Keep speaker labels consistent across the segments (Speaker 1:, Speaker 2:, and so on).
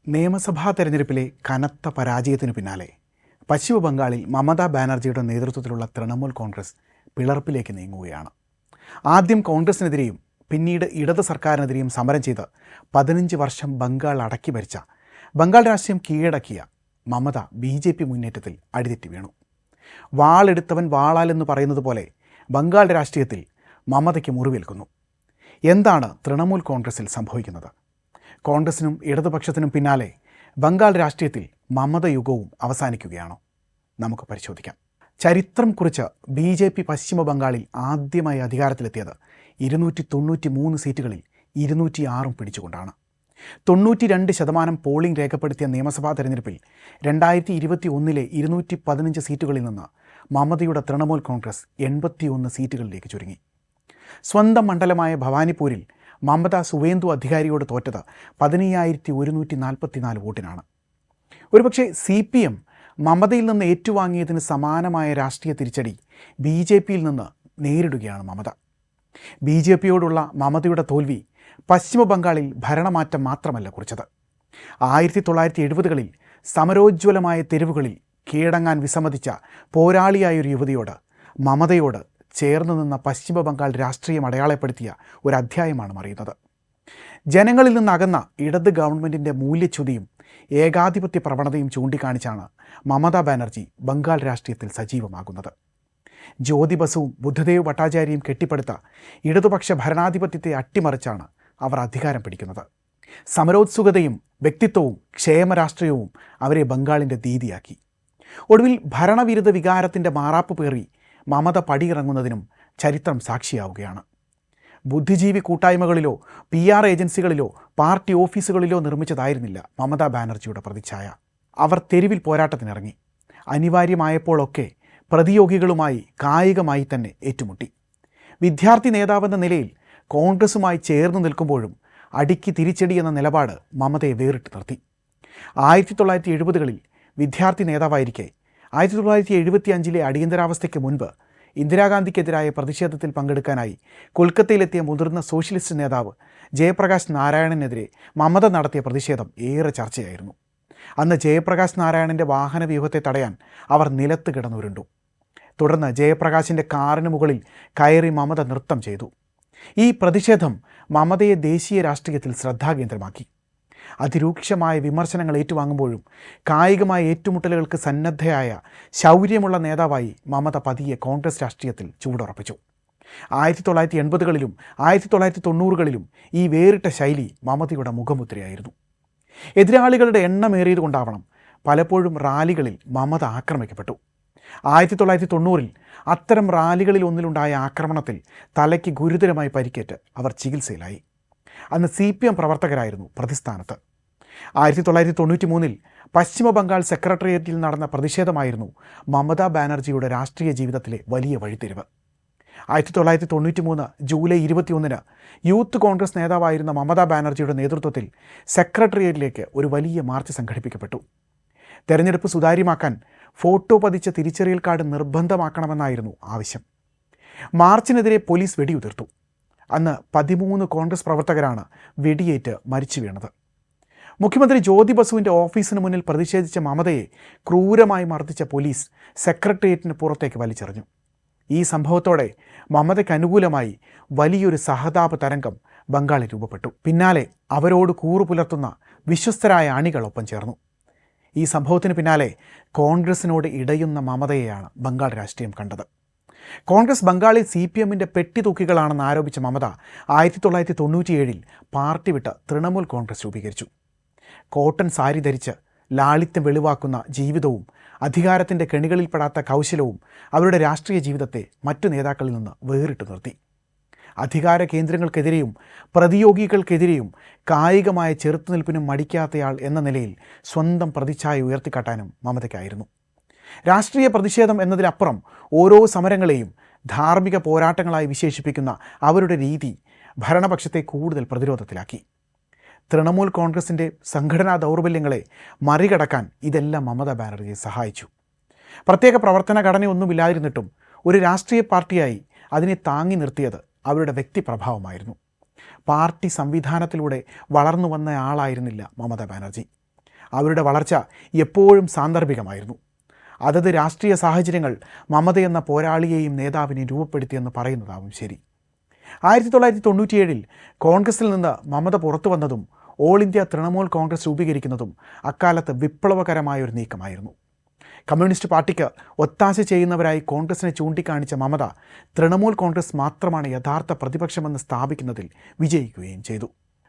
Speaker 1: നിയമസഭാ തെരഞ്ഞെടുപ്പിലെ കനത്ത പരാജയത്തിനു പിന്നാലെ പശ്ചിമ ബംഗാളിൽ മമതാ ബാനർജിയുടെ നേതൃത്വത്തിലുള്ള തൃണമൂൽ കോൺഗ്രസ് പിളർപ്പിലേക്ക് നീങ്ങുകയാണ്. ആദ്യം കോൺഗ്രസിനെതിരെയും പിന്നീട് ഇടത് സർക്കാരിനെതിരെയും സമരം ചെയ്ത് 15 വർഷം ബംഗാൾ അടക്കി ഭരിച്ച ബംഗാൾ രാഷ്ട്രീയം കീഴടക്കിയ മമത BJP മുന്നേറ്റത്തിൽ അടിതെറ്റി വീണു. വാളെടുത്തവൻ വാളാലെന്ന് പറയുന്നത് പോലെ ബംഗാൾ രാഷ്ട്രീയത്തിൽ മമതയ്ക്ക് മുറിവേൽക്കുന്നു. എന്താണ് തൃണമൂൽ കോൺഗ്രസിൽ സംഭവിക്കുന്നത്? കോൺഗ്രസിനും ഇടതുപക്ഷത്തിനും പിന്നാലെ ബംഗാൾ രാഷ്ട്രീയത്തിൽ മമത യുഗവും അവസാനിക്കുകയാണോ? നമുക്ക് പരിശോധിക്കാം. ചരിത്രം കുറിച്ച് BJP പശ്ചിമ ബംഗാളിൽ ആദ്യമായി അധികാരത്തിലെത്തിയത് 293 സീറ്റുകളിൽ 206 പിടിച്ചുകൊണ്ടാണ്. 92% പോളിംഗ് രേഖപ്പെടുത്തിയ നിയമസഭാ തെരഞ്ഞെടുപ്പിൽ 2021 215 സീറ്റുകളിൽ നിന്ന് മമതയുടെ തൃണമൂൽ കോൺഗ്രസ് 81 സീറ്റുകളിലേക്ക് ചുരുങ്ങി. സ്വന്തം മണ്ഡലമായ ഭവാനിപ്പൂരിൽ മമത സുവേന്ദു അധികാരിയോട് തോറ്റത് 15,144 വോട്ടിനാണ്. ഒരുപക്ഷെ CPM മമതയിൽ നിന്ന് ഏറ്റുവാങ്ങിയതിന് സമാനമായ രാഷ്ട്രീയ തിരിച്ചടി BJPയിൽ നിന്ന് നേരിടുകയാണ് മമത. BJPയോടുള്ള മമതയുടെ തോൽവി പശ്ചിമ ബംഗാളിൽ ഭരണമാറ്റം മാത്രമല്ല കുറിച്ചത്. 1970കളിൽ സമരോജ്വലമായ തെരുവുകളിൽ കീഴടങ്ങാൻ വിസമ്മതിച്ച പോരാളിയായൊരു യുവതിയോട് മമതയോട് ചേർന്ന് നിന്ന പശ്ചിമ ബംഗാൾ രാഷ്ട്രീയം അടയാളപ്പെടുത്തിയ ഒരു അധ്യായമാണ് മറിയുന്നത്. ജനങ്ങളിൽ നിന്നകന്ന ഇടത് ഗവൺമെൻറ്റിൻ്റെ മൂല്യച്യുതിയും ഏകാധിപത്യ പ്രവണതയും ചൂണ്ടിക്കാണിച്ചാണ് മമതാ ബാനർജി ബംഗാൾ രാഷ്ട്രീയത്തിൽ സജീവമാകുന്നത്. ജ്യോതി ബസുവും ബുദ്ധദേവ് ഭട്ടാചാര്യയും കെട്ടിപ്പടുത്ത ഇടതുപക്ഷ ഭരണാധിപത്യത്തെ അട്ടിമറിച്ചാണ് അവർ അധികാരം പിടിക്കുന്നത്. സമരോത്സുകതയും വ്യക്തിത്വവും ക്ഷേമരാഷ്ട്രീയവും അവരെ ബംഗാളിൻ്റെ ദീദിയാക്കി. ഒടുവിൽ ഭരണവിരുദ്ധ വികാരത്തിൻ്റെ മാറാപ്പ് പേറി മമത പടിയിറങ്ങുന്നതിനും ചരിത്രം സാക്ഷിയാവുകയാണ്. ബുദ്ധിജീവി കൂട്ടായ്മകളിലോ PR ഏജൻസികളിലോ പാർട്ടി ഓഫീസുകളിലോ നിർമ്മിച്ചതായിരുന്നില്ല മമതാ ബാനർജിയുടെ പ്രതിച്ഛായ. അവർ തെരുവിൽ പോരാട്ടത്തിനിറങ്ങി. അനിവാര്യമായപ്പോഴൊക്കെ പ്രതിയോഗികളുമായി കായികമായി തന്നെ ഏറ്റുമുട്ടി. വിദ്യാർത്ഥി നേതാവെന്ന നിലയിൽ കോൺഗ്രസുമായി ചേർന്ന് നിൽക്കുമ്പോഴും അടിക്ക് തിരിച്ചടി എന്ന നിലപാട് മമതയെ വേറിട്ട് നിർത്തി. 1970കളിൽ വിദ്യാർത്ഥി നേതാവായിരിക്കെ 1975 അടിയന്തരാവസ്ഥയ്ക്ക് മുൻപ് ഇന്ദിരാഗാന്ധിക്കെതിരായ പ്രതിഷേധത്തിൽ പങ്കെടുക്കാനായി കൊൽക്കത്തയിലെത്തിയ മുതിർന്ന സോഷ്യലിസ്റ്റ് നേതാവ് ജയപ്രകാശ് നാരായണനെതിരെ മമത നടത്തിയ പ്രതിഷേധം ഏറെ ചർച്ചയായിരുന്നു. അന്ന് ജയപ്രകാശ് നാരായണൻ്റെ വാഹനവ്യൂഹത്തെ തടയാൻ അവർ നിലത്ത് കിടന്നുരുണ്ടു. തുടർന്ന് ജയപ്രകാശിൻ്റെ കാറിന് മുകളിൽ കയറി മമത നൃത്തം ചെയ്തു. ഈ പ്രതിഷേധം മമതയെ ദേശീയ രാഷ്ട്രീയത്തിൽ ശ്രദ്ധാകേന്ദ്രമാക്കി. അതിരൂക്ഷമായ വിമർശനങ്ങൾ ഏറ്റുവാങ്ങുമ്പോഴും കായികമായ ഏറ്റുമുട്ടലുകൾക്ക് സന്നദ്ധയായ ശൗര്യമുള്ള നേതാവായി മമത പതിയെ കോൺഗ്രസ് രാഷ്ട്രീയത്തിൽ ചുവടുറപ്പിച്ചു. 1980കളിലും 1990കളിലും ഈ വേറിട്ട ശൈലി മമതയുടെ മുഖമുദ്രയായിരുന്നു. എതിരാളികളുടെ എണ്ണമേറിയതുകൊണ്ടാവണം പലപ്പോഴും റാലികളിൽ മമത ആക്രമിക്കപ്പെട്ടു. 1990 അത്തരം റാലികളിൽ ഒന്നിലുണ്ടായ ആക്രമണത്തിൽ തലയ്ക്ക് ഗുരുതരമായി പരിക്കേറ്റ് അവർ ചികിത്സയിലായി. അന്ന് CPM പ്രവർത്തകരായിരുന്നു പ്രതിസ്ഥാനത്ത്. 1993 പശ്ചിമ ബംഗാൾ സെക്രട്ടേറിയറ്റിൽ നടന്ന പ്രതിഷേധമായിരുന്നു മമതാ ബാനർജിയുടെ രാഷ്ട്രീയ ജീവിതത്തിലെ വലിയ വഴിത്തിരിവ്. 1993 ജൂലൈ 21 യൂത്ത് കോൺഗ്രസ് നേതാവായിരുന്ന മമതാ ബാനർജിയുടെ നേതൃത്വത്തിൽ സെക്രട്ടേറിയറ്റിലേക്ക് ഒരു വലിയ മാർച്ച് സംഘടിപ്പിക്കപ്പെട്ടു. തെരഞ്ഞെടുപ്പ് സുതാര്യമാക്കാൻ ഫോട്ടോ പതിച്ച തിരിച്ചറിയൽ കാർഡ് നിർബന്ധമാക്കണമെന്നായിരുന്നു ആവശ്യം. മാർച്ചിനെതിരെ പോലീസ് വെടിയുതിർത്തു. അന്ന് 13 കോൺഗ്രസ് പ്രവർത്തകരാണ് വെടിയേറ്റ് മരിച്ചു വീണത്. മുഖ്യമന്ത്രി ജ്യോതി ബസുവിൻ്റെ ഓഫീസിന് മുന്നിൽ പ്രതിഷേധിച്ച മമതയെ ക്രൂരമായി മർദ്ദിച്ച പോലീസ് സെക്രട്ടേറിയറ്റിന് പുറത്തേക്ക് വലിച്ചെറിഞ്ഞു. ഈ സംഭവത്തോടെ മമതയ്ക്ക് അനുകൂലമായി വലിയൊരു സഹതാപ തരംഗം ബംഗാളിൽ രൂപപ്പെട്ടു. പിന്നാലെ അവരോട് കൂറുപുലർത്തുന്ന വിശ്വസ്തരായ അണികളൊപ്പം ചേർന്നു. ഈ സംഭവത്തിന് പിന്നാലെ കോൺഗ്രസിനോട് ഇടയുന്ന മമതയെയാണ് ബംഗാൾ രാഷ്ട്രീയം കണ്ടത്. കോൺഗ്രസ് ബംഗാളിൽ CPMൻ്റെ പെട്ടിതൂക്കികളാണെന്ന് ആരോപിച്ച മമത 1997 പാർട്ടി വിട്ട് തൃണമൂൽ കോൺഗ്രസ് രൂപീകരിച്ചു. കോട്ടൺ സാരി ധരിച്ച് ലാളിത്യം വെളിവാക്കുന്ന ജീവിതവും അധികാരത്തിൻ്റെ കെണികളിൽപ്പെടാത്ത കൗശലവും അവരുടെ രാഷ്ട്രീയ ജീവിതത്തെ മറ്റു നേതാക്കളിൽ നിന്ന് വേറിട്ട് നിർത്തി. അധികാര കേന്ദ്രങ്ങൾക്കെതിരെയും പ്രതിയോഗികൾക്കെതിരെയും കായികമായ ചെറുത്തുനിൽപ്പിനും മടിക്കാത്തയാൾ എന്ന നിലയിൽ സ്വന്തം പ്രതിച്ഛായ ഉയർത്തിക്കാട്ടാനും മമതയ്ക്കായിരുന്നു. രാഷ്ട്രീയ പ്രതിഷേധം എന്നതിലപ്പുറം ഓരോ സമരങ്ങളെയും ധാർമ്മിക പോരാട്ടങ്ങളായി വിശേഷിപ്പിക്കുന്ന അവരുടെ രീതി ഭരണപക്ഷത്തെ കൂടുതൽ പ്രതിരോധത്തിലാക്കി. തൃണമൂൽ കോൺഗ്രസിൻ്റെ സംഘടനാ ദൗർബല്യങ്ങളെ മറികടക്കാൻ ഇതെല്ലാം മമതാ ബാനർജിയെ സഹായിച്ചു. പ്രത്യേക പ്രവർത്തന ഘടനയൊന്നുമില്ലായിരുന്നിട്ടും ഒരു രാഷ്ട്രീയ പാർട്ടിയായി അതിനെ താങ്ങി നിർത്തിയത് അവരുടെ വ്യക്തിപ്രഭാവമായിരുന്നു. പാർട്ടി സംവിധാനത്തിലൂടെ വളർന്നു വന്ന ആളായിരുന്നില്ല മമതാ ബാനർജി. അവരുടെ വളർച്ച എപ്പോഴും സാന്ദർഭികമായിരുന്നു. അതത് രാഷ്ട്രീയ സാഹചര്യങ്ങൾ മമതയെന്ന പോരാളിയെയും നേതാവിനെയും രൂപപ്പെടുത്തിയെന്ന് പറയുന്നതാവും ശരി. 1997 കോൺഗ്രസിൽ നിന്ന് മമത പുറത്തു വന്നതും ഓൾ ഇന്ത്യ തൃണമൂൽ കോൺഗ്രസ് രൂപീകരിക്കുന്നതും അക്കാലത്ത് വിപ്ലവകരമായൊരു നീക്കമായിരുന്നു. കമ്മ്യൂണിസ്റ്റ് പാർട്ടിക്ക് ഒത്താശ ചെയ്യുന്നവരായി കോൺഗ്രസിനെ ചൂണ്ടിക്കാണിച്ച മമത തൃണമൂൽ കോൺഗ്രസ് മാത്രമാണ് യഥാർത്ഥ പ്രതിപക്ഷമെന്ന് സ്ഥാപിക്കുന്നതിൽ വിജയിക്കുകയും ചെയ്തു.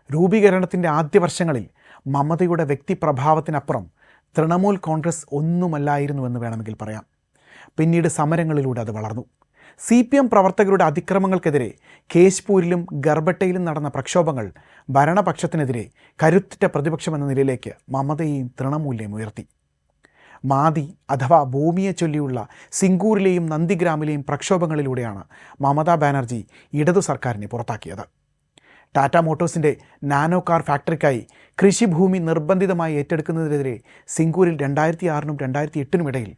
Speaker 1: രൂപീകരണത്തിൻ്റെ ആദ്യ വർഷങ്ങളിൽ മമതയുടെ വ്യക്തിപ്രഭാവത്തിനപ്പുറം തൃണമൂൽ കോൺഗ്രസ് ഒന്നുമല്ലായിരുന്നുവെന്ന് വേണമെങ്കിൽ പറയാം. പിന്നീട് സമരങ്ങളിലൂടെ അത് വളർന്നു. CPM പ്രവർത്തകരുടെ അതിക്രമങ്ങൾക്കെതിരെ കേശ്പൂരിലും ഗർബട്ടയിലും നടന്ന പ്രക്ഷോഭങ്ങൾ ഭരണപക്ഷത്തിനെതിരെ കരുത്തുറ്റ പ്രതിപക്ഷമെന്ന നിലയിലേക്ക് മമതയെയും തൃണമൂലിനെയും ഉയർത്തി. മാതി അഥവാ ഭൂമിയെ ചൊല്ലിയുള്ള സിംഗൂരിലെയും നന്ദിഗ്രാമിലെയും പ്രക്ഷോഭങ്ങളിലൂടെയാണ് മമതാ ബാനർജി ഇടതു സർക്കാരിനെ പുറത്താക്കിയത്. ടാറ്റ മോട്ടോഴ്സിൻ്റെ നാനോ കാർ ഫാക്ടറിക്കായി കൃഷിഭൂമി നിർബന്ധിതമായി ഏറ്റെടുക്കുന്നതിനെതിരെ സിംഗൂരിൽ 2006 2008 ഇടയിൽ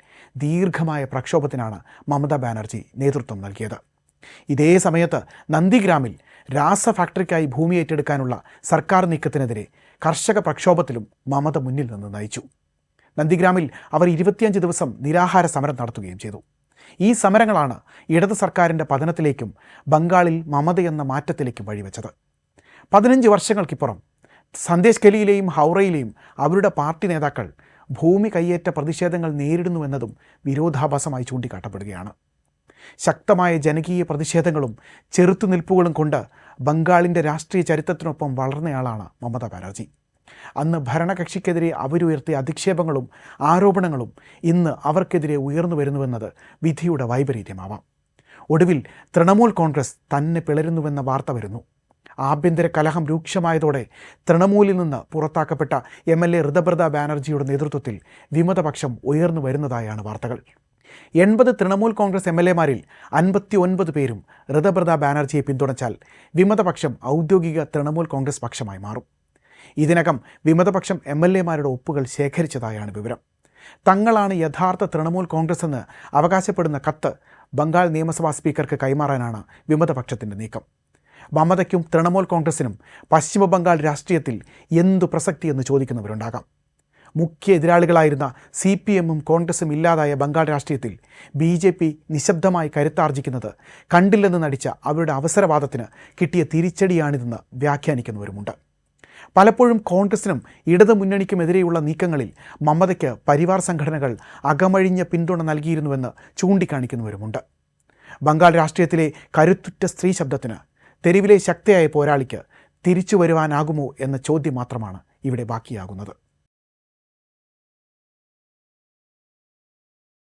Speaker 1: ദീർഘമായ പ്രക്ഷോഭത്തിനാണ് മമതാ ബാനർജി നേതൃത്വം നൽകിയത്. ഇതേ സമയത്ത് നന്ദിഗ്രാമിൽ രാസ ഫാക്ടറിക്കായി ഭൂമി ഏറ്റെടുക്കാനുള്ള സർക്കാർ നീക്കത്തിനെതിരെ കർഷക പ്രക്ഷോഭത്തിലും മമത മുന്നിൽ നിന്ന് നയിച്ചു. നന്ദിഗ്രാമിൽ അവർ 25 ദിവസം നിരാഹാര സമരം നടത്തുകയും ചെയ്തു. ഈ സമരങ്ങളാണ് ഇടത് സർക്കാരിൻ്റെ പതനത്തിലേക്കും ബംഗാളിൽ മമതയെന്ന മാറ്റത്തിലേക്കും വഴിവെച്ചത്. 15 വർഷങ്ങൾക്കിപ്പുറം സന്ദേശ് ഗലിയിലെയും ഹൗറയിലെയും അവരുടെ പാർട്ടി നേതാക്കൾ ഭൂമി കയ്യേറ്റ പ്രതിഷേധങ്ങൾ നേരിടുന്നുവെന്നതും വിരോധാഭാസമായി ചൂണ്ടിക്കാട്ടപ്പെടുകയാണ്. ശക്തമായ ജനകീയ പ്രതിഷേധങ്ങളും ചെറുത്തുനിൽപ്പുകളും കൊണ്ട് ബംഗാളിൻ്റെ രാഷ്ട്രീയ ചരിത്രത്തിനൊപ്പം വളർന്നയാളാണ് മമതാ ബാനർജി. അന്ന് ഭരണകക്ഷിക്കെതിരെ അവരുയർത്തിയ അധിക്ഷേപങ്ങളും ആരോപണങ്ങളും ഇന്ന് അവർക്കെതിരെ ഉയർന്നു വരുന്നുവെന്നത് വിധിയുടെ വൈപരീത്യമാവാം. ഒടുവിൽ തൃണമൂൽ കോൺഗ്രസ് തന്നെ പിളരുന്നുവെന്ന വാർത്ത വരുന്നു. ആഭ്യന്തര കലഹം രൂക്ഷമായതോടെ തൃണമൂലിൽ നിന്ന് പുറത്താക്കപ്പെട്ട MLA ഋതബ്രത ബാനർജിയുടെ നേതൃത്വത്തിൽ വിമതപക്ഷം ഉയർന്നു വരുന്നതായാണ് വാർത്തകൾ. 80 തൃണമൂൽ കോൺഗ്രസ് MLAമാരിൽ 59 പേരും ഋതബ്രത ബാനർജിയെ പിന്തുണച്ചാൽ വിമതപക്ഷം ഔദ്യോഗിക തൃണമൂൽ കോൺഗ്രസ് പക്ഷമായി മാറും. ഇതിനകം വിമതപക്ഷം MLAമാരുടെ ഒപ്പുകൾ ശേഖരിച്ചതായാണ് വിവരം. തങ്ങളാണ് യഥാർത്ഥ തൃണമൂൽ കോൺഗ്രസ് എന്ന് അവകാശപ്പെടുന്ന കത്ത് ബംഗാൾ നിയമസഭാ സ്പീക്കർക്ക് കൈമാറാനാണ് വിമതപക്ഷത്തിൻ്റെ നീക്കം. മമതയ്ക്കും തൃണമൂൽ കോൺഗ്രസിനും പശ്ചിമ ബംഗാൾ രാഷ്ട്രീയത്തിൽ എന്തു പ്രസക്തിയെന്ന് ചോദിക്കുന്നവരുണ്ടാകാം. മുഖ്യ എതിരാളികളായിരുന്ന CPMും കോൺഗ്രസും ഇല്ലാതായ ബംഗാൾ രാഷ്ട്രീയത്തിൽ BJP നിശബ്ദമായി കരുത്താർജിക്കുന്നത് കണ്ടില്ലെന്ന് നടിച്ച അവരുടെ അവസരവാദത്തിന് കിട്ടിയ തിരിച്ചടിയാണിതെന്ന് വ്യാഖ്യാനിക്കുന്നവരുമുണ്ട്. പലപ്പോഴും കോൺഗ്രസിനും ഇടതു മുന്നണിക്കുമെതിരെയുള്ള നീക്കങ്ങളിൽ മമതയ്ക്ക് പരിവാർ സംഘടനകൾ അകമഴിഞ്ഞ പിന്തുണ നൽകിയിരുന്നുവെന്ന് ചൂണ്ടിക്കാണിക്കുന്നവരുമുണ്ട്. ബംഗാൾ രാഷ്ട്രീയത്തിലെ കരുത്തുറ്റ സ്ത്രീ ശബ്ദത്തിന്, തെരുവിലെ ശക്തിയായ പോരാളിക്ക് തിരിച്ചു വരുവാനാകുമോ എന്ന ചോദ്യം മാത്രമാണ് ഇവിടെ ബാക്കിയാകുന്നത്.